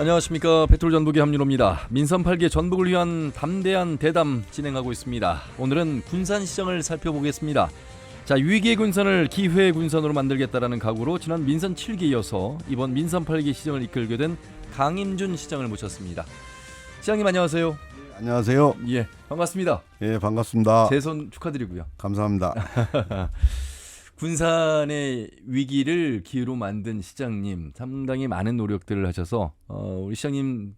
안녕하십니까. 페트롤 전북의 함윤호입니다. 민선 8개 전북을 위한 담대한 대담 진행하고 있습니다. 오늘은 군산시장을 살펴보겠습니다. 자, 위기의 군산을 기회의 군산으로 만들겠다라는 각오로 지난 민선 7기 이어서 이번 민선 8기 시정을 이끌게 된 강임준 시장을 모셨습니다. 시장님 안녕하세요. 안녕하세요. 예, 반갑습니다. 예, 반갑습니다. 재선 축하드리고요. 감사합니다. 군산의 위기를 기회로 만든 시장님, 상당히 많은 노력들을 하셔서 우리 시장님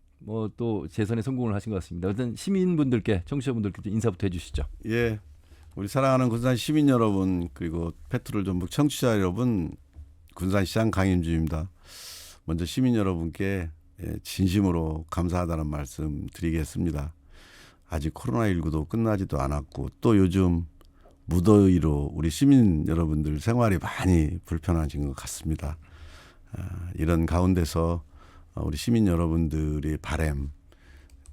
또 재선에 성공을 하신 것 같습니다. 일단 시민분들께, 청취자분들께 인사부터 해주시죠. 예, 우리 사랑하는 군산 시민 여러분, 그리고 페트롤 전북 청취자 여러분, 군산시장 강임주입니다. 먼저 시민 여러분께 진심으로 감사하다는 말씀 드리겠습니다. 아직 코로나19도 끝나지도 않았고 또 요즘 무더위로 우리 시민 여러분들 생활이 많이 불편해진 것 같습니다. 이런 가운데서 우리 시민 여러분들의 바람,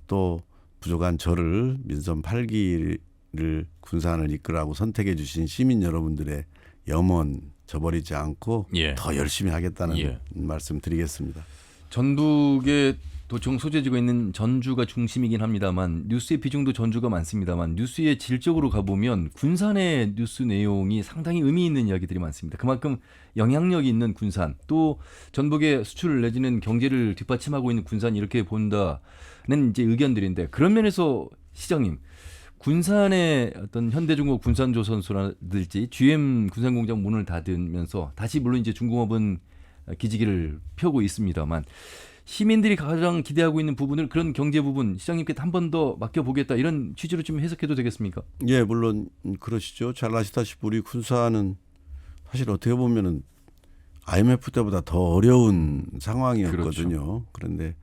또 부족한 저를 민선 8기를 군산을 이끌라고 선택해 주신 시민 여러분들의 염원 저버리지 않고 더 열심히 하겠다는 말씀 드리겠습니다. 전북에 도청 소재지가 있는 전주가 중심이긴 합니다만 뉴스의 비중도 전주가 많습니다만 뉴스의 질적으로 가보면 군산의 뉴스 내용이 상당히 의미 있는 이야기들이 많습니다. 그만큼 영향력이 있는 군산, 또 전북의 수출 내지는 경제를 뒷받침하고 있는 군산, 이렇게 본다는 이제 의견들인데, 그런 면에서 시장님, 군산의 어떤 현대중공업 군산조선소라든지 GM 군산공장 문을 닫으면서 다시 물론 이제 중공업은 기지개를 펴고 있습니다만, 시민들이 가장 기대하고 있는 부분을, 그런 경제 부분 시장님께 한 번 더 맡겨보겠다, 이런 취지로 좀 해석해도 되겠습니까? 예, 물론 그러시죠. 잘 아시다시피 우리 군산은 사실 어떻게 보면은 IMF 때보다 더 어려운 상황이었거든요. 그렇죠. 그런데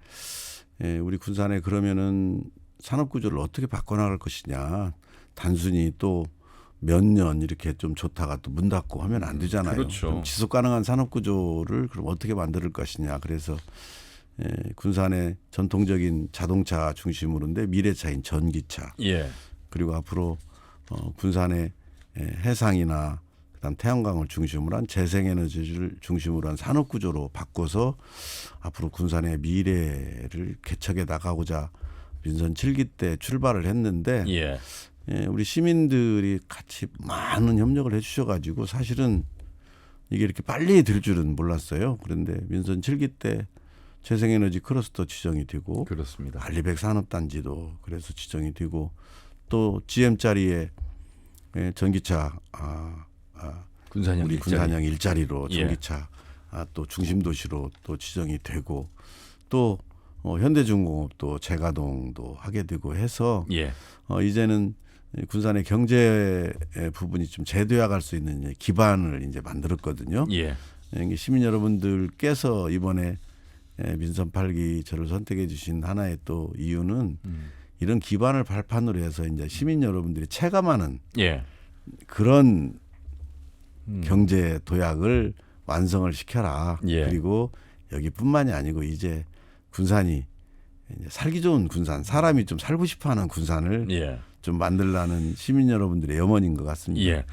우리 군산에 그러면은 산업 구조를 어떻게 바꿔나갈 것이냐. 단순히 또 몇 년 이렇게 좀 좋다가 또 문 닫고 하면 안 되잖아요. 그렇죠. 지속 가능한 산업 구조를 그럼 어떻게 만들 것이냐. 그래서 군산의 전통적인 자동차 중심으로인데 미래차인 전기차, 그리고 앞으로 군산의 해상이나 그다음 태양광을 중심으로 한 재생에너지를 중심으로 한 산업 구조로 바꿔서 앞으로 군산의 미래를 개척해 나가고자 민선 7기 때 출발을 했는데 우리 시민들이 같이 많은 협력을 해주셔가지고 사실은 이게 이렇게 빨리 될 줄은 몰랐어요. 그런데 민선 7기 때 재생에너지 클러스터 지정이 되고, 그렇습니다. 알리백 산업단지도 그래서 지정이 되고, 또 GM짜리의 전기차 군산형 우리 군산형 일자리로 전기차 또 중심 예. 도시로 또 지정이 되고, 또 현대중공업도 재가동도 하게 되고 해서 이제는 군산의 경제 부분이 좀 재도약할 수 있는 기반을 이제 만들었거든요. 시민 여러분들께서 이번에 민선 8기 저를 선택해 주신 하나의 또 이유는 이런 기반을 발판으로 해서 이제 시민 여러분들이 체감하는 그런 경제 도약을 완성을 시켜라. 그리고 여기뿐만이 아니고 이제 군산이 이제 살기 좋은 군산, 사람이 좀 살고 싶어하는 군산을 좀 만들라는 시민 여러분들의 염원인 것 같습니다.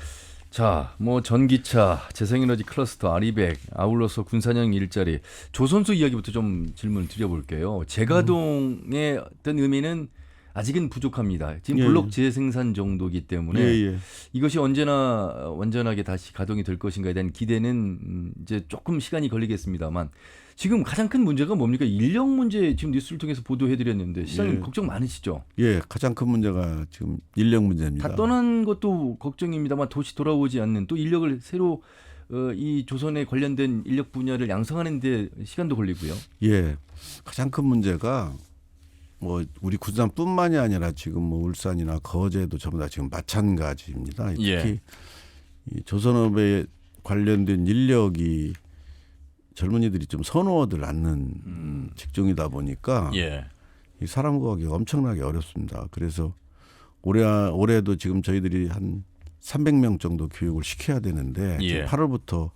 자, 전기차, 재생에너지 클러스터, 아리백, 아울러서 군산형 일자리, 조선소 이야기부터 좀 질문 드려볼게요. 재가동의 어떤 의미는 아직은 부족합니다. 지금 블록 재생산 정도이기 때문에 이것이 언제나 완전하게 다시 가동이 될 것인가에 대한 기대는 이제 조금 시간이 걸리겠습니다만, 지금 가장 큰 문제가 뭡니까? 인력 문제, 지금 뉴스를 통해서 보도해드렸는데 시장님 걱정 많으시죠? 가장 큰 문제가 지금 인력 문제입니다. 다 떠난 것도 걱정입니다만 도시 돌아오지 않는, 또 인력을 새로 이 조선에 관련된 인력 분야를 양성하는 데 시간도 걸리고요. 가장 큰 문제가 우리 군산뿐만이 아니라 지금 울산이나 거제도 전부 다 지금 마찬가지입니다. 특히 이 조선업에 관련된 인력이 젊은이들이 좀 선호들 않는 직종이다 보니까 이 사람 구하기가 엄청나게 어렵습니다. 그래서 올해도 지금 저희들이 한 300명 정도 교육을 시켜야 되는데 8월부터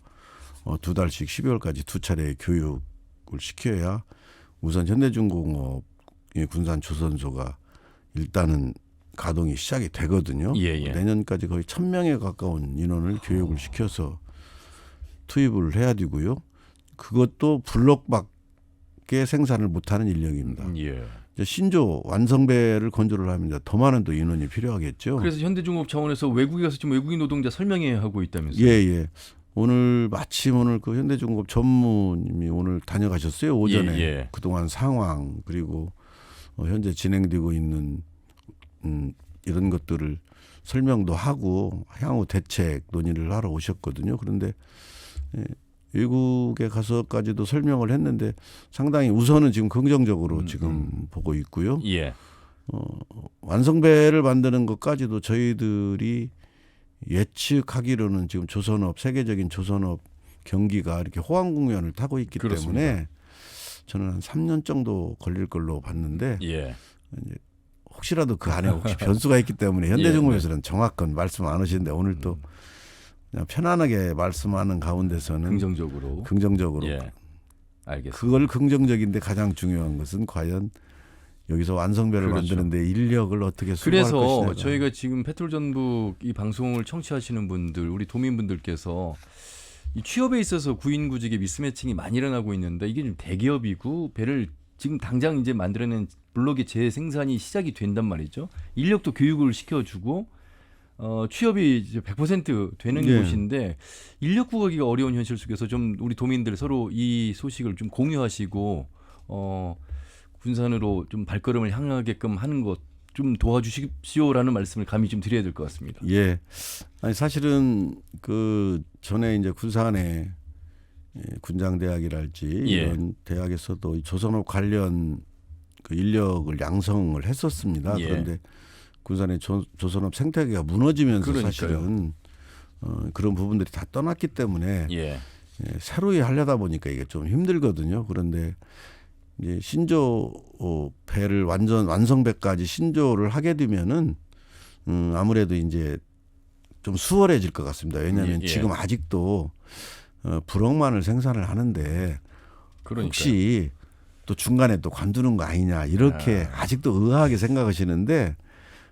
2달씩 12월까지 2차례 교육을 시켜야 우선 현대중공업 군산 조선소가 일단은 가동이 시작이 되거든요. 내년까지 거의 1,000명에 가까운 인원을 교육을 시켜서 투입을 해야 되고요. 그것도 블록밖에 인력밖에 생산을 못하는 인력입니다. 예. 이제 신조 완성배를 건조를 하면 이제 더 많은 또 인원이 필요하겠죠. 그래서 현대중공업 차원에서 외국에 가서 지금 외국인 노동자 설명회 하고 있다면서요? 예. 오늘 마침 그 현대중공업 전무님이 오늘 다녀가셨어요. 오전에 예. 그동안 상황 그리고 현재 진행되고 있는 이런 것들을 설명도 하고 향후 대책 논의를 하러 오셨거든요. 그런데 외국에 가서까지도 설명을 했는데 상당히 우선은 지금 긍정적으로 지금 보고 있고요. 예. 완성배를 만드는 것까지도 저희들이 예측하기로는 지금 조선업 세계적인 조선업 경기가 이렇게 호황국면을 타고 있기 그렇습니다. 때문에 저는 한 3년 정도 걸릴 걸로 봤는데 예. 이제 혹시라도 그 안에 혹시 변수가 있기 때문에 현대중공업에서는 정확한 말씀 안 하시는데 오늘 또 그냥 편안하게 말씀하는 가운데서는 긍정적으로 예. 알겠습니다. 그걸 긍정적인데 가장 중요한 것은 과연 여기서 완성배를 그렇죠. 만드는데 인력을 어떻게 수고할 것이냐. 그래서 저희가 지금 페트롤전북 이 방송을 청취하시는 분들, 우리 도민분들께서 이 취업에 있어서 구인구직의 미스매칭이 많이 일어나고 있는데 이게 좀 대기업이고 배를 지금 당장 이제 만들어낸 블록의 재생산이 시작이 된단 말이죠. 인력도 교육을 시켜주고 취업이 이제 100% 되는 곳인데 인력 구하기가 어려운 현실 속에서 좀 우리 도민들 서로 이 소식을 좀 공유하시고 군산으로 좀 발걸음을 향하게끔 하는 것 좀 도와주십시오라는 말씀을 감히 좀 드려야 될 것 같습니다. 예. 아니 사실은 그 전에 이제 군산에 군장대학이랄지 이런 대학에서도 이 조선업 관련 그 인력을 양성을 했었습니다. 그런데 군산의 조선업 생태계가 무너지면서 그러니까요. 사실은 그런 부분들이 다 떠났기 때문에 새로이 하려다 보니까 이게 좀 힘들거든요. 그런데 이제 신조 배를 완성배까지 신조를 하게 되면은 아무래도 이제 좀 수월해질 것 같습니다. 왜냐하면 지금 아직도 불억만을 생산을 하는데 혹시 또 중간에 또 관두는 거 아니냐 이렇게 아직도 의아하게 생각하시는데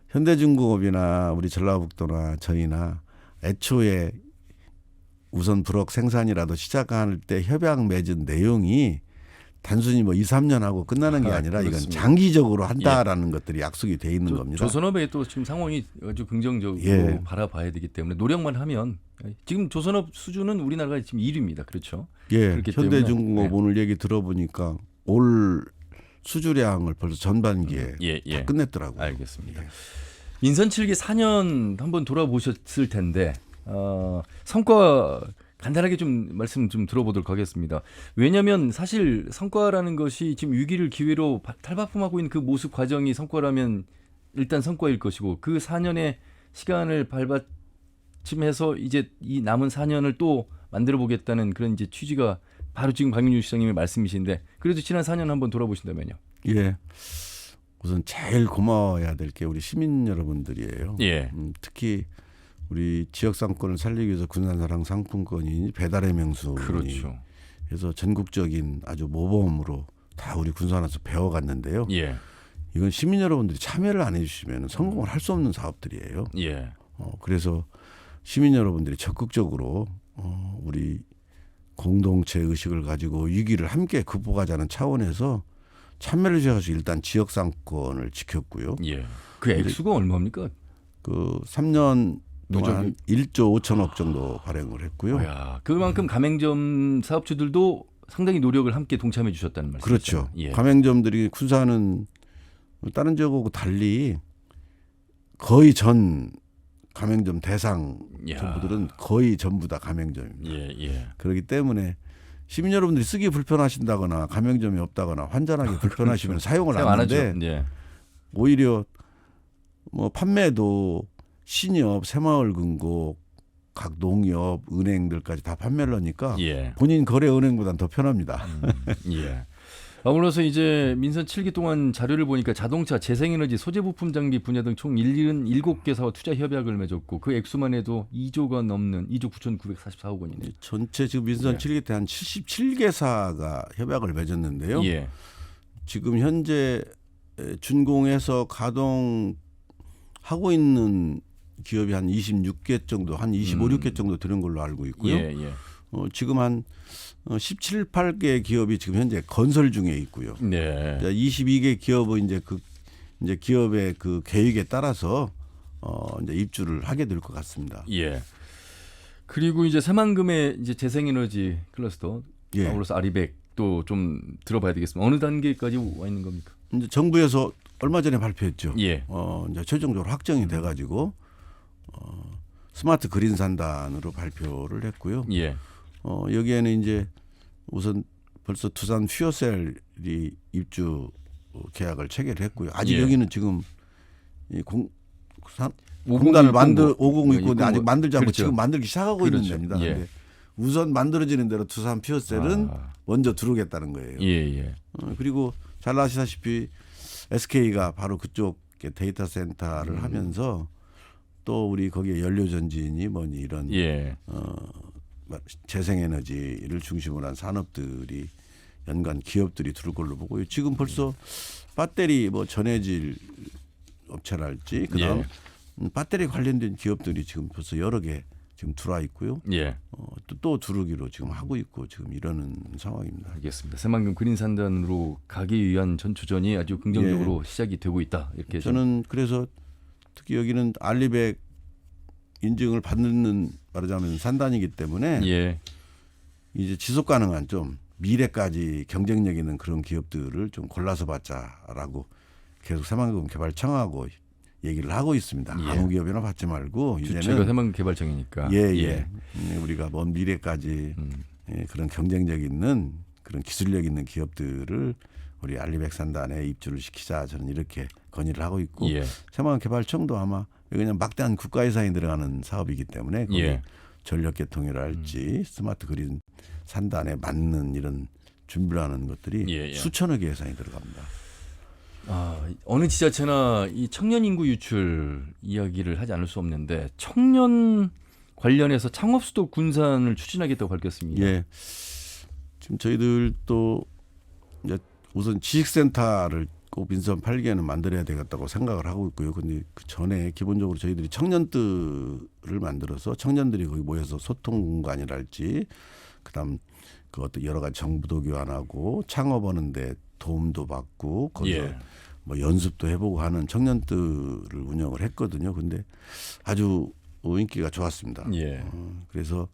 현대중공업이나 우리 전라북도나 저희나 애초에 우선 불억 생산이라도 시작할 때 협약 맺은 내용이 단순히 뭐 2, 3년 하고 끝나는 게 아니라 이건 장기적으로 한다라는 것들이 약속이 돼 있는 겁니다. 조선업의 또 지금 상황이 아주 긍정적으로 바라봐야 되기 때문에 노력만 하면 지금 조선업 수준은 우리나라가 지금 1위입니다. 그렇죠? 현대중공업 오늘 얘기 들어보니까 올 수주량을 벌써 전반기에 다 끝냈더라고요. 알겠습니다. 민선 7기 4년 한번 돌아보셨을 텐데 성과 간단하게 좀 말씀 좀 들어보도록 하겠습니다. 왜냐하면 사실 성과라는 것이 지금 위기를 기회로 탈바꿈하고 있는 그 모습 과정이 성과라면 일단 성과일 것이고 그 4년의 시간을 발받침해서 이제 이 남은 4년을 또 만들어 보겠다는 그런 이제 취지가 바로 지금 박민주 시장님의 말씀이신데 그래도 지난 4년 한번 돌아보신다면요. 예. 우선 제일 고마워야 될 게 우리 시민 여러분들이에요. 특히 우리 지역 상권을 살리기 위해서 군산사랑 상품권이 배달의 명수. 그렇죠. 그래서 전국적인 아주 모범으로 다 우리 군산에서 배워갔는데요. 이건 시민 여러분들이 참여를 안 해주시면 성공을 할 수 없는 사업들이에요. 그래서 시민 여러분들이 적극적으로 우리 공동체 의식을 가지고 위기를 함께 극복하자는 차원에서 참여를 주셔서 일단 지역 상권을 지켰고요. 그 액수가 얼마입니까? 그 3년 동안 1조 5천억 정도 발행을 했고요. 그만큼 가맹점 사업주들도 상당히 노력을 함께 동참해 주셨다는 말씀이죠. 그렇죠. 가맹점들이 군산은 다른 지역하고 달리 거의 전 가맹점 대상 정부들은 거의 전부 다 가맹점입니다. 그렇기 때문에 시민 여러분들이 쓰기 불편하신다거나 가맹점이 없다거나 환전하기 불편하시면 사용을 안 하는데 오히려 뭐 판매도 신협, 새마을금고, 각 농협, 은행들까지 다 판매를 하니까 본인 거래 은행보다는 더 편합니다. 아울러서 이제 민선 7기 동안 자료를 보니까 자동차, 재생에너지, 소재부품 장비 분야 등 총 77개사와 투자 협약을 맺었고 그 액수만 해도 2조가 넘는 2조 9,944억 원이네요. 전체 지금 민선 7기 때 한 77개사가 협약을 맺었는데요. 지금 현재 준공해서 가동하고 있는 기업이 한 26개 정도, 한 25, 6개 정도 되는 걸로 알고 있고요. 지금 한 17, 8개 기업이 지금 현재 건설 중에 있고요. 네. 22개 기업은 이제 기업의 그 계획에 따라서 이제 입주를 하게 될 것 같습니다. 예. 그리고 이제 새만금의 이제 재생에너지 클러스터 예. 아울러서 아리백도 좀 들어봐야 되겠습니다. 어느 단계까지 와 있는 겁니까? 이제 정부에서 얼마 전에 발표했죠. 예. 이제 최종적으로 확정이 돼가지고 스마트 그린 산단으로 발표를 했고요. 예. 여기에는 이제 우선 벌써 두산 퓨어셀이 입주 계약을 체결했고요. 아직 예. 여기는 지금 공단을 5060 근데 아직 만들지 않고 그렇죠. 지금 만들기 시작하고 그렇죠. 있는 데입니다. 예. 근데 우선 만들어지는 대로 두산 퓨어셀은 먼저 들어오겠다는 거예요. 예. 그리고 잘 아시다시피 SK가 바로 그쪽 데이터 센터를 하면서 또 우리 거기에 연료전지니 뭐니 이런 예. 재생에너지를 중심으로 한 산업들이 연관 기업들이 들어올 걸로 보고요. 지금 벌써 배터리 뭐 전해질 업체랄지 그다음 배터리 관련된 기업들이 지금 벌써 여러 개 지금 들어와 있고요. 예. 또 들어오기로 지금 하고 있고 지금 이러는 상황입니다. 알겠습니다. 새만금 그린 산단으로 가기 위한 전초전이 아주 긍정적으로 시작이 되고 있다. 이렇게 저는 그래서 특히 여기는 알리백 인증을 받는 말하자면 산단이기 때문에 예. 이제 지속 가능한 좀 미래까지 경쟁력 있는 그런 기업들을 좀 골라서 받자라고 계속 새만금 개발청하고 얘기를 하고 있습니다. 예. 아무 기업이나 받지 말고 주체가 이제는 새만금 개발청이니까. 예. 우리가 먼 미래까지 그런 경쟁력 있는 그런 기술력 있는 기업들을 우리 알리백 산단에 입주를 시키자 저는 이렇게 건의를 하고 있고 예. 새만금 개발청도 아마 그냥 막대한 국가 예산이 들어가는 사업이기 때문에 거기 예. 전력계통이랄지 스마트 그린 산단에 맞는 이런 준비를 하는 것들이 수천억의 예산이 들어갑니다. 어느 지자체나 이 청년 인구 유출 이야기를 하지 않을 수 없는데 청년 관련해서 창업수도 군산을 추진하겠다고 밝혔습니다. 예. 지금 저희들도 이제 우선 지식센터를 꼭 민선 8개는 만들어야 되겠다고 생각을 하고 있고요. 근데 그 전에 기본적으로 저희들이 청년들을 만들어서 청년들이 거기 모여서 소통 공간이랄지 그다음 그 어떤 여러 가지 정보도 교환하고 창업하는데 도움도 받고 거기서 뭐 연습도 해보고 하는 청년들을 운영을 했거든요. 근데 아주 인기가 좋았습니다. 그래서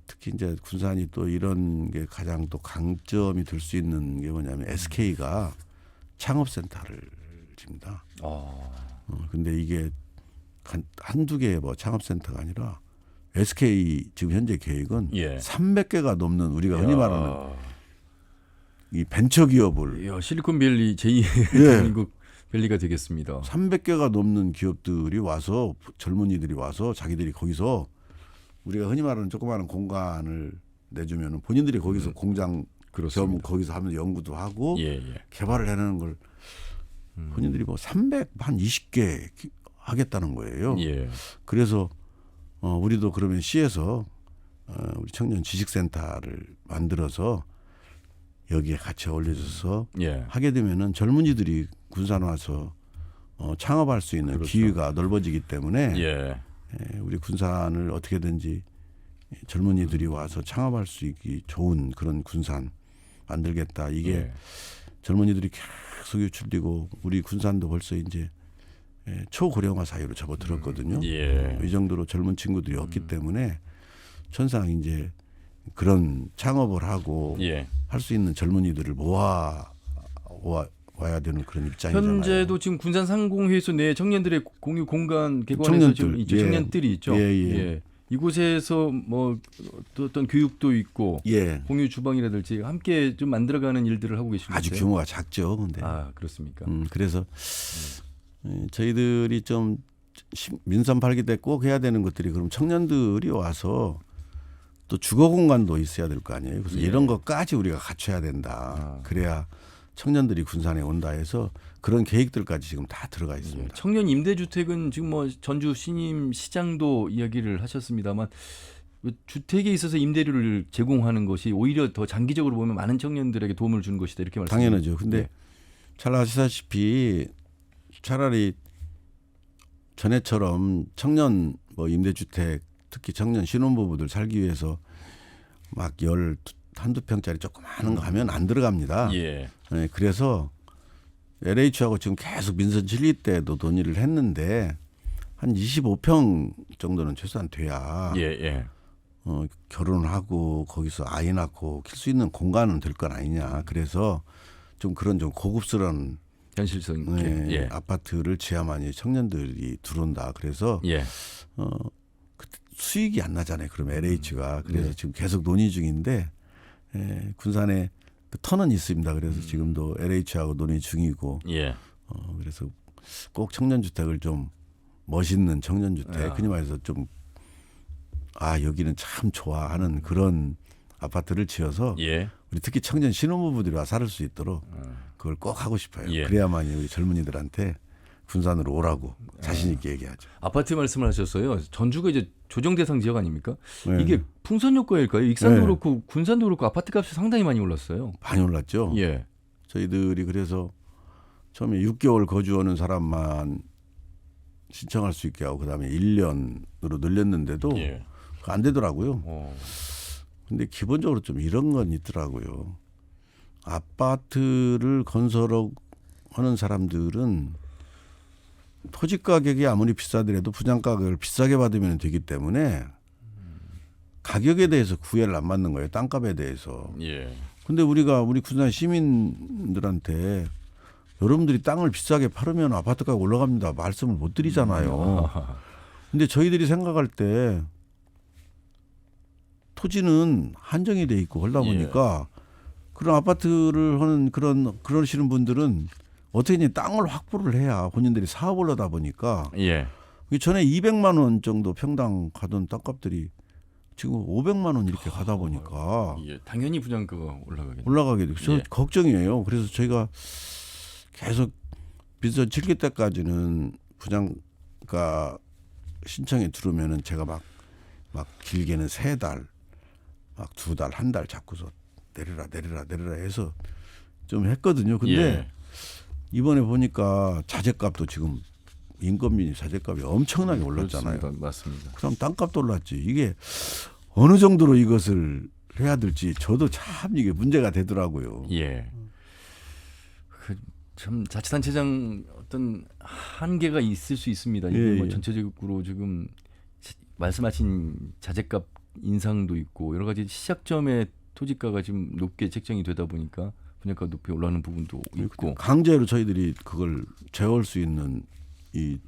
특히 이제 군산이 또 이런 게 가장 또 강점이 될 수 있는 게 뭐냐면 SK가 창업센터를 집니다. 근데 이게 한두 개의 뭐 창업센터가 아니라 SK 지금 현재 계획은 300개가 넘는 우리가 흔히 말하는 이 벤처기업을 실리콘밸리 제2의 대한민국 밸리가 되겠습니다. 300개가 넘는 기업들이 와서 젊은이들이 와서 자기들이 거기서 우리가 흔히 말하는 조그마한 공간을 내주면 본인들이 거기서 공장 겸 거기서 하면 연구도 하고 개발을 해내는 걸 본인들이 뭐 320개 하겠다는 거예요. 그래서 우리도 그러면 시에서 우리 청년 지식센터를 만들어서 여기에 같이 어울려져서 하게 되면은 젊은이들이 군산 와서 창업할 수 있는 기회가 넓어지기 때문에 우리 군산을 어떻게든지 젊은이들이 와서 창업할 수 있기 좋은 그런 군산 만들겠다. 이게 젊은이들이 계속 유출되고 우리 군산도 벌써 이제 초고령화 사회로 접어들었거든요. 이 정도로 젊은 친구들이 없기 때문에 천상 이제 그런 창업을 하고 할 수 있는 젊은이들을 모아와야 되는 그런 입장이잖아요. 현재도 지금 군산 상공회의소 내 청년들의 공유 공간 개관해서 지금 있죠. 청년들이 있죠. 이곳에서 뭐 어떤 교육도 있고 공유 주방이라든지 함께 좀 만들어가는 일들을 하고 계시는데 아주 규모가 작죠. 근데 그렇습니까? 그래서 저희들이 좀 민선 8기 때 꼭 해야 되는 것들이 그럼 청년들이 와서 또 주거 공간도 있어야 될 거 아니에요. 그래서 이런 것까지 우리가 갖춰야 된다. 그래야 청년들이 군산에 온다 해서 그런 계획들까지 지금 다 들어가 있습니다. 청년 임대주택은 지금 뭐 전주 신임 시장도 이야기를 하셨습니다만 주택에 있어서 임대료를 제공하는 것이 오히려 더 장기적으로 보면 많은 청년들에게 도움을 주는 것이다 이렇게 말씀하셨습니다. 당연하죠. 근데 잘 아시다시피 차라리 전에처럼 청년 뭐 임대주택 특히 청년 신혼부부들 살기 위해서 막 한두 평짜리 조그마한 거 하면 안 들어갑니다. 예. 네, 그래서 LH하고 지금 계속 민선 7기 때도 논의를 했는데 한 25평 정도는 최소한 돼야 예. 결혼을 하고 거기서 아이 낳고 킬 수 있는 공간은 될 건 아니냐. 그래서 좀 그런 좀 고급스러운 현실성 있게. 예. 아파트를 지하만이 청년들이 들어온다. 그래서 예. 수익이 안 나잖아요. 그럼 LH가 그래서 지금 계속 논의 중인데 군산에 그 터는 있습니다. 그래서 지금도 LH하고 논의 중이고. 예. 그래서 꼭 청년주택을 좀 멋있는 청년주택, 흔히 말해서 좀 여기는 참 좋아하는 그런 아파트를 지어서 예. 우리 특히 청년 신혼부부들이 와 살을 수 있도록 그걸 꼭 하고 싶어요. 예. 그래야만이 우리 젊은이들한테 군산으로 오라고 자신 있게 얘기하죠. 아파트 말씀을 하셨어요. 전주가 이제 조정 대상 지역 아닙니까? 네. 이게 풍선 효과일까요? 익산도 네. 그렇고 군산도 그렇고 아파트 값이 상당히 많이 올랐어요. 많이 올랐죠. 예. 저희들이 그래서 처음에 6개월 거주하는 사람만 신청할 수 있게 하고 그다음에 1년으로 늘렸는데도 예. 안 되더라고요. 근데 기본적으로 좀 이런 건 있더라고요. 아파트를 건설하는 사람들은 토지 가격이 아무리 비싸더라도 분양 가격을 비싸게 받으면 되기 때문에 가격에 대해서 구애를 안 받는 거예요. 땅값에 대해서. 예. 근데 우리 군산 시민들한테 여러분들이 땅을 비싸게 팔으면 아파트 가격 올라갑니다. 말씀을 못 드리잖아요. 근데 저희들이 생각할 때 토지는 한정이 돼 있고 그러다 보니까 그런 아파트를 하는 그러시는 분들은 어떻게 땅을 확보를 해야 본인들이 사업을 하다 보니까 전에 200만 원 정도 평당 가던 땅값들이 지금 500만 원 이렇게 가다 보니까 당연히 분양가가 올라가게 되고 저 걱정이에요. 그래서 저희가 계속 민선 7기 때까지는 분양가 신청에 들어오면은 제가 막 길게는 3달, 막 2달, 1달 잡고서 내려라 해서 좀 했거든요. 근데 이번에 보니까 자재값도 지금 인건비 자재값이 엄청나게 올랐잖아요. 그렇습니다. 맞습니다. 그럼 땅값도 올랐지. 이게 어느 정도로 이것을 해야 될지 저도 참 이게 문제가 되더라고요. 예. 참 자치단체장 어떤 한계가 있을 수 있습니다. 이게 뭐 전체적으로 지금 말씀하신 자재값 인상도 있고 여러 가지 시작점에 토지가가 지금 높게 책정이 되다 보니까 분양가 높이 올라가는 부분도 있고 강제로 저희들이 그걸 제어할 수 있는 이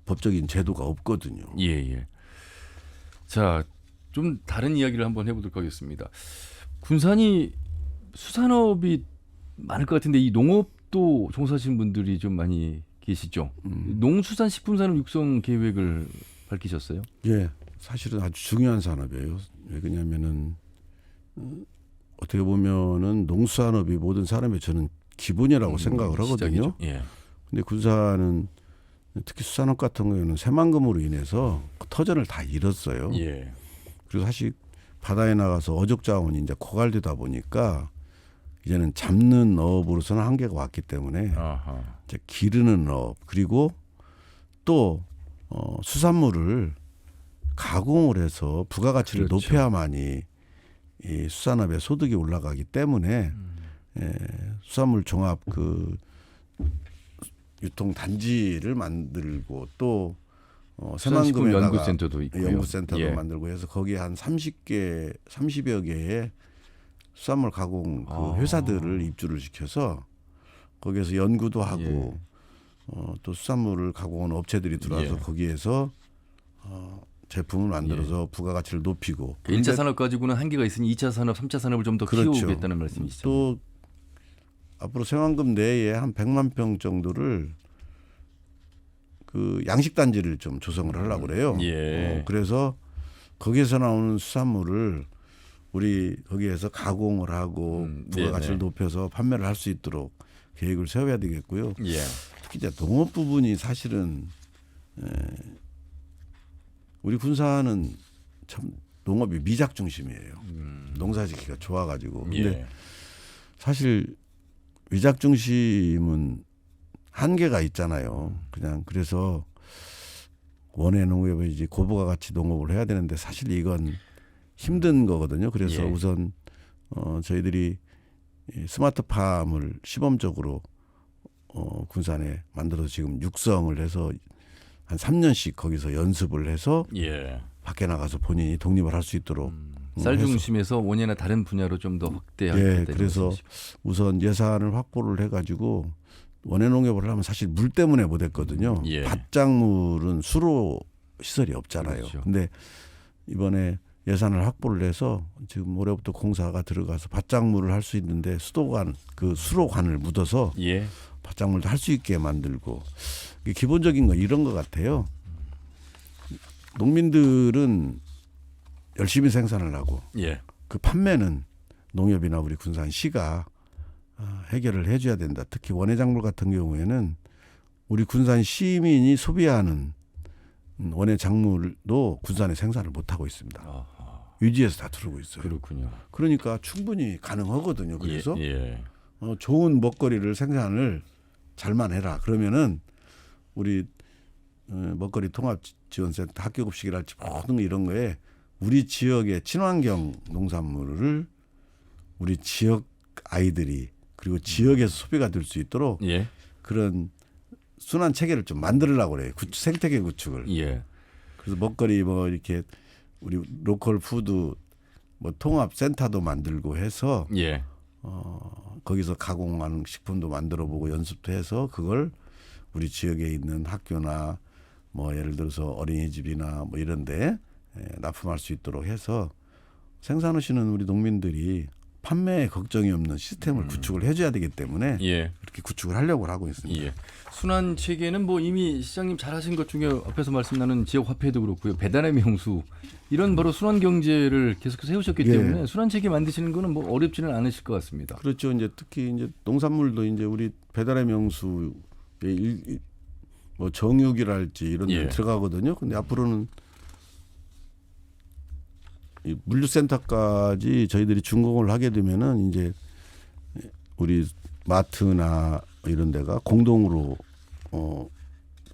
법적인 제도가 없거든요. 예. 자, 좀 다른 이야기를 한번 해보도록 하겠습니다. 군산이 수산업이 많을 것 같은데 이 농업도 종사하시는 분들이 좀 많이 계시죠. 농수산식품산업 육성 계획을 밝히셨어요? 예, 사실은 아주 중요한 산업이에요. 왜 그러냐면은 어떻게 보면은 농수산업이 모든 산업의 저는 기본이라고 생각을 하거든요. 근데 군산은 특히 수산업 같은 경우에는 새만금으로 인해서 터전을 다 잃었어요. 그리고 사실 바다에 나가서 어족 자원이 이제 고갈되다 보니까 이제는 잡는 어업으로서는 한계가 왔기 때문에 이제 기르는 어업 그리고 또 수산물을 가공을 해서 부가가치를 높여야만이 이 수산업의 소득이 올라가기 때문에 수산물 종합 그 유통 단지를 만들고 또 새만금에다가 연구센터도 있고요. 연구센터도 만들고 해서 거기에 한 30여 개의 수산물 가공 그 회사들을 입주를 시켜서 거기에서 연구도 하고 또 수산물을 가공하는 업체들이 들어와서 거기에서 제품을 만들어서 부가가치를 높이고 1차 산업 가지고는 한계가 있으니 2차 산업, 3차 산업을 좀 더 키우겠다는 말씀이시죠. 또 앞으로 새만금 내에 한 100만 평 정도를 그 양식단지를 좀 조성을 하려고 그래요. 그래서 거기에서 나오는 수산물을 우리 거기에서 가공을 하고 부가가치를 높여서 판매를 할 수 있도록 계획을 세워야 되겠고요. 특히 이제 농업 부분이 사실은 우리 군산은 참 농업이 미작 중심이에요. 농사짓기가 좋아가지고. 근데 사실 미작 중심은 한계가 있잖아요. 그냥 그래서 원해 농업이지 고부가가치 농업을 해야 되는데 사실 이건 힘든 거거든요. 그래서 예. 우선 저희들이 이 스마트팜을 시범적으로 군산에 만들어서 지금 육성을 해서 한 3년씩 거기서 연습을 해서 예. 밖에 나가서 본인이 독립을 할 수 있도록 쌀 해서. 중심에서 원예나 다른 분야로 좀 더 예, 확대하겠다는 그래서 말씀이시죠? 우선 예산을 확보를 해가지고 원예 농협을 하면 사실 물 때문에 못했거든요. 예. 밭작물은 수로 시설이 없잖아요. 그렇죠. 근데 이번에 예산을 확보를 해서 지금 올해부터 공사가 들어가서 밭작물을 할 수 있는데 수도관 그 수로관을 묻어서 예. 밭작물도 할 수 있게 만들고 이게 기본적인 거 이런 것 같아요. 농민들은 열심히 생산을 하고 예. 그 판매는 농협이나 우리 군산시가 해결을 해줘야 된다. 특히 원예작물 같은 경우에는 우리 군산 시민이 소비하는 원예작물도 군산에 생산을 못하고 있습니다. 아하. 유지해서 다 들어오고 있어요. 그렇군요. 그러니까 충분히 가능하거든요. 그래서 예. 좋은 먹거리를 생산을 잘만 해라. 그러면은 우리 먹거리 통합지원센터 학교급식이랄지 모든 이런 거에 우리 지역의 친환경 농산물을 우리 지역 아이들이 그리고 지역에서 소비가 될 수 있도록 예. 그런 순환 체계를 좀 만들려고 그래요. 생태계 구축을. 예. 그래서 먹거리 뭐 이렇게 우리 로컬 푸드 뭐 통합 센터도 만들고 해서 예. 거기서 가공하는 식품도 만들어 보고 연습도 해서 그걸 우리 지역에 있는 학교나 뭐 예를 들어서 어린이집이나 뭐 이런데 납품할 수 있도록 해서 생산하시는 우리 농민들이 판매에 걱정이 없는 시스템을 구축을 해줘야 되기 때문에 예. 그렇게 구축을 하려고 하고 있습니다. 예. 순환 체계는 뭐 이미 시장님 잘하신 것 중에 앞에서 말씀 나눈 지역 화폐도 그렇고요. 배달의 명수 이런 바로 순환 경제를 계속해서 해오셨기 예. 때문에 순환 체계 만드시는 거는 뭐 어렵지는 않으실 것 같습니다. 그렇죠. 이제 특히 이제 농산물도 이제 우리 배달의 명수에 뭐 정육이랄지 이런 데 예. 들어가거든요. 근데 앞으로는 이 물류센터까지 저희들이 준공을 하게 되면은 이제 우리 마트나 이런 데가 공동으로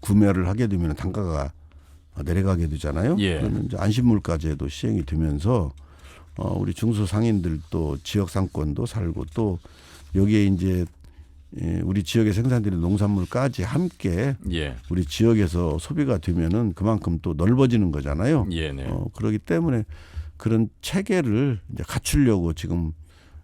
구매를 하게 되면 단가가 내려가게 되잖아요. 예. 그러면 이제 안심물까지도 시행이 되면서 우리 중소상인들도 지역 상권도 살고 또 여기에 이제 우리 지역에 생산되는 농산물까지 함께 예. 우리 지역에서 소비가 되면은 그만큼 또 넓어지는 거잖아요. 예. 네. 그렇기 때문에 그런 체계를 이제 갖추려고 지금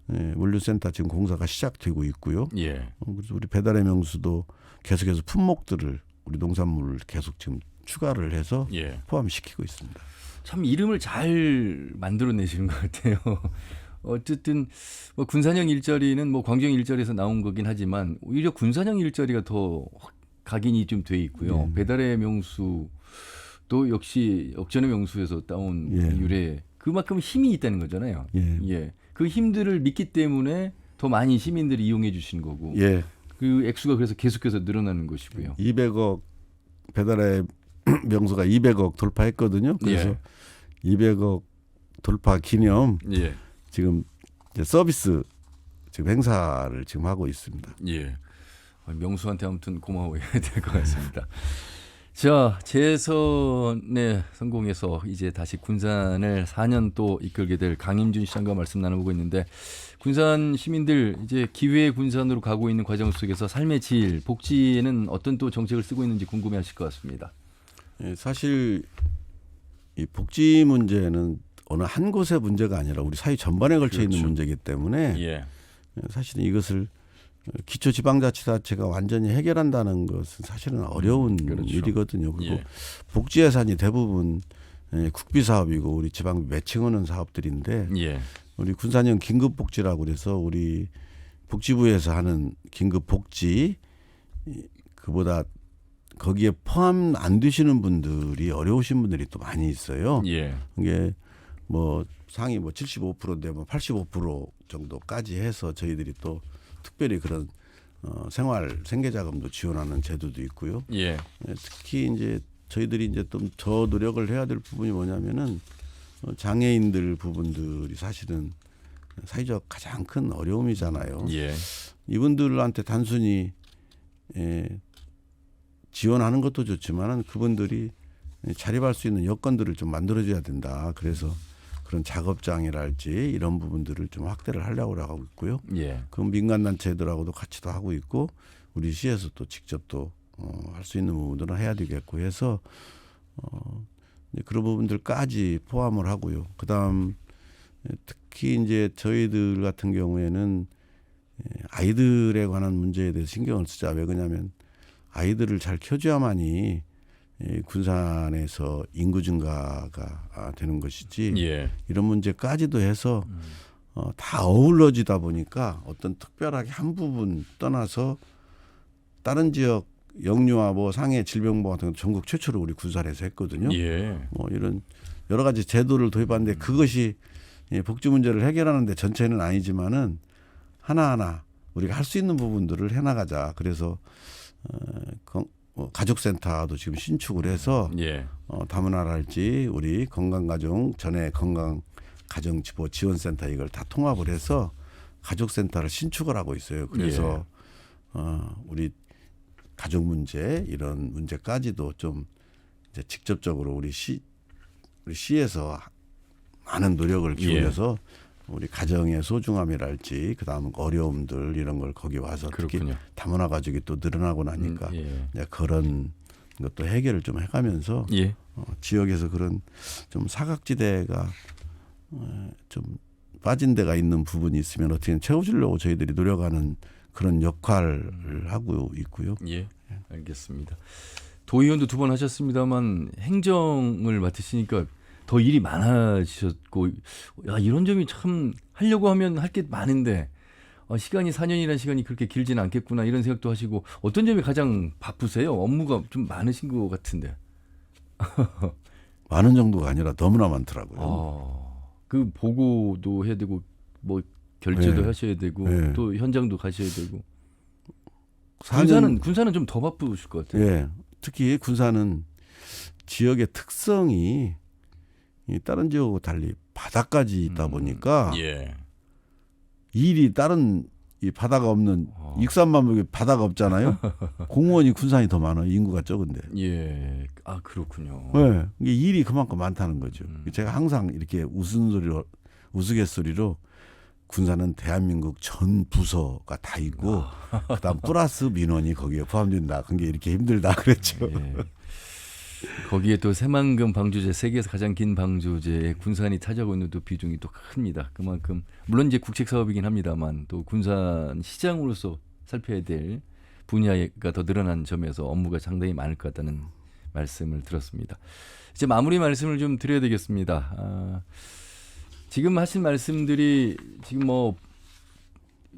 물류센터 지금 공사가 시작되고 있고요. 예. 그래서 우리 배달의 명수도 계속해서 품목들을 우리 농산물을 계속 지금 추가를 해서 예. 포함시키고 있습니다. 참 이름을 잘 만들어내시는 것 같아요. 어쨌든 뭐 군산형 일자리는 뭐 광주형 일자리에서 나온 거긴 하지만 오히려 군산형 일자리가 더 각인이 좀 돼 있고요. 배달의 명수도 역시 역전의 명수에서 따온 예. 유래 그만큼 힘이 있다는 거잖아요. 예. 예. 그 힘들을 믿기 때문에 더 많이 시민들이 이용해 주신 거고 예. 그 액수가 그래서 계속해서 늘어나는 것이고요. 200억 배달의 명수가 200억 돌파했거든요. 그래서 예. 200억 돌파 기념 예. 지금 이제 서비스 지금 행사를 지금 하고 있습니다. 예. 명수한테 아무튼 고마워해야 될 것 같습니다. 자, 재선에 성공해서 이제 다시 군산을 4년 또 이끌게 될 강임준 시장과 말씀 나눠보고 있는데 군산 시민들 이제 기회의 군산으로 가고 있는 과정 속에서 삶의 질, 복지에는 어떤 또 정책을 쓰고 있는지 궁금해하실 것 같습니다. 예, 사실 이 복지 문제는 어느 한 곳의 문제가 아니라 우리 사회 전반에 걸쳐 있는 그렇죠. 문제이기 때문에 예. 사실은 이것을 기초지방자치단체가 완전히 해결한다는 것은 사실은 어려운 그렇죠. 일이거든요. 그리고 예. 복지 예산이 대부분 국비 사업이고 우리 지방 매칭하는 사업들인데 예. 우리 군산형 긴급복지라고 그래서 우리 복지부에서 하는 긴급복지 그보다 거기에 포함 안 되시는 분들이 어려우신 분들이 또 많이 있어요. 예. 이게 뭐 상위 뭐 75%인데 뭐 85% 정도까지 해서 저희들이 또 특별히 그런 생활 생계자금도 지원하는 제도도 있고요. 예. 특히 이제 저희들이 이제 좀 더 노력을 해야 될 부분이 뭐냐면은 장애인들 부분들이 사실은 사회적 가장 큰 어려움이잖아요. 예. 이분들한테 단순히 지원하는 것도 좋지만은 그분들이 자립할 수 있는 여건들을 좀 만들어줘야 된다. 그래서 그런 작업장이랄지 이런 부분들을 좀 확대를 하려고 하고 있고요. 예. 그 민간단체들하고도 같이도 하고 있고 우리 시에서 또 직접 또 할 수 있는 부분들은 해야 되겠고 해서 이제 그런 부분들까지 포함을 하고요. 그다음 특히 이제 저희들 같은 경우에는 아이들에 관한 문제에 대해서 신경을 쓰자. 왜 그러냐면 아이들을 잘 키워줘야만이 군산에서 인구 증가가 되는 것이지 예. 이런 문제까지도 해서 다 어우러지다 보니까 어떤 특별하게 한 부분 떠나서 다른 지역 영유아 뭐 상해 질병보험 같은 거 전국 최초로 우리 군산에서 했거든요. 예. 뭐 이런 여러 가지 제도를 도입하는데 그것이 복지 문제를 해결하는데 전체는 아니지만은 하나하나 우리가 할 수 있는 부분들을 해나가자. 그래서 가족센터도 지금 신축을 해서 예. 다문화랄지 우리 건강가정 전에 건강가정지원센터 이걸 다 통합을 해서 가족센터를 신축을 하고 있어요. 그래서 우리 가족 문제 이런 문제까지도 좀 이제 직접적으로 우리 시에서 많은 노력을 기울여서 우리 가정의 소중함이랄지 그다음 어려움들 이런 걸 거기 와서 그렇군요. 특히 다문화 가족이 또 늘어나고 나니까 그런 것도 해결을 좀 해가면서 지역에서 그런 좀 사각지대가 좀 빠진 데가 있는 부분이 있으면 어떻게 채워주려고 저희들이 노력하는 그런 역할을 하고 있고요. 예, 알겠습니다. 도의원도 2번 하셨습니다만 행정을 맡으시니까 더 일이 많아지셨고, 야, 이런 점이 참 하려고 하면 할 게 많은데 시간이 4년이라는 시간이 그렇게 길지는 않겠구나 이런 생각도 하시고 어떤 점이 가장 바쁘세요? 업무가 좀 많으신 것 같은데. 많은 정도가 아니라 너무나 많더라고요. 그 보고도 해야 되고 뭐 결제도 하셔야 되고 또 현장도 가셔야 되고. 군사는 좀 더 바쁘실 것 같아요. 예. 특히 군사는 지역의 특성이 다른 지역하고 달리 바다까지 있다 보니까 일이 다른 이 바다가 없는 익산만 보기 바다가 없잖아요. 공무원이 군산이 더 많아요. 인구가 적은데. 예. 아 그렇군요. 네. 이게 일이 그만큼 많다는 거죠. 제가 항상 이렇게 우스갯소리로 군산은 대한민국 전 부서가 다 있고 그다음 플러스 민원이 거기에 포함된다. 그게 이렇게 힘들다 그랬죠. 예. 거기에 또 새만금 방조제 세계에서 가장 긴 방조제에 군산이 차지하고 있는 또 비중이 또 큽니다. 그만큼 물론 이제 국책 사업이긴 합니다만 또 군산 시장으로서 살펴야 될 분야가 더 늘어난 점에서 업무가 상당히 많을 것 같다는 말씀을 들었습니다. 이제 마무리 말씀을 좀 드려야 되겠습니다. 지금 하신 말씀들이 지금 뭐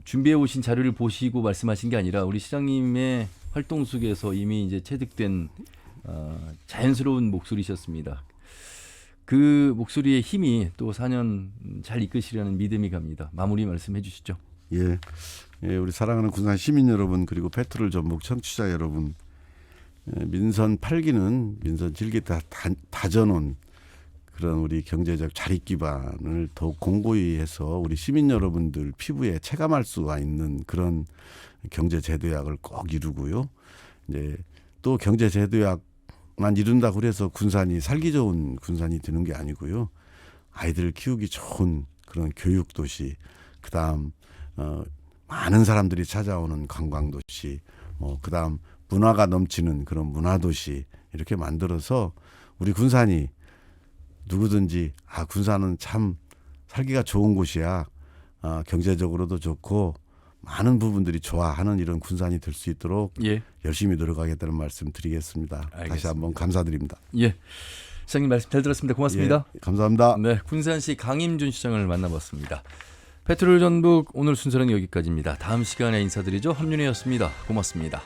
준비해 오신 자료를 보시고 말씀하신 게 아니라 우리 시장님의 활동 속에서 이미 이제 체득된 자연스러운 목소리셨습니다. 그 목소리의 힘이 또 4년 잘 이끄시려는 믿음이 갑니다. 마무리 말씀해 주시죠. 예, 우리 사랑하는 군산 시민 여러분 그리고 페트롤 전북 청취자 여러분, 민선 8기는 민선 질게 다져놓은 그런 우리 경제적 자립 기반을 더욱 공고히 해서 우리 시민 여러분들 피부에 체감할 수가 있는 그런 경제 제도약을 꼭 이루고요. 이제 또 경제 제도약만 이룬다고 해서 군산이 살기 좋은 군산이 되는 게 아니고요. 아이들을 키우기 좋은 그런 교육 도시, 그다음 많은 사람들이 찾아오는 관광 도시, 그다음 문화가 넘치는 그런 문화 도시 이렇게 만들어서 우리 군산이 누구든지 군산은 참 살기가 좋은 곳이야. 경제적으로도 좋고 많은 부분들이 좋아하는 이런 군산이 될 수 있도록 열심히 노력하겠다는 말씀 드리겠습니다. 알겠습니다. 다시 한번 감사드립니다. 예, 시장님 말씀 잘 들었습니다. 고맙습니다. 예, 감사합니다. 네, 군산시 강임준 시장을 만나봤습니다. 페트롤 전북 오늘 순서는 여기까지입니다. 다음 시간에 인사드리죠. 함윤혜였습니다. 고맙습니다.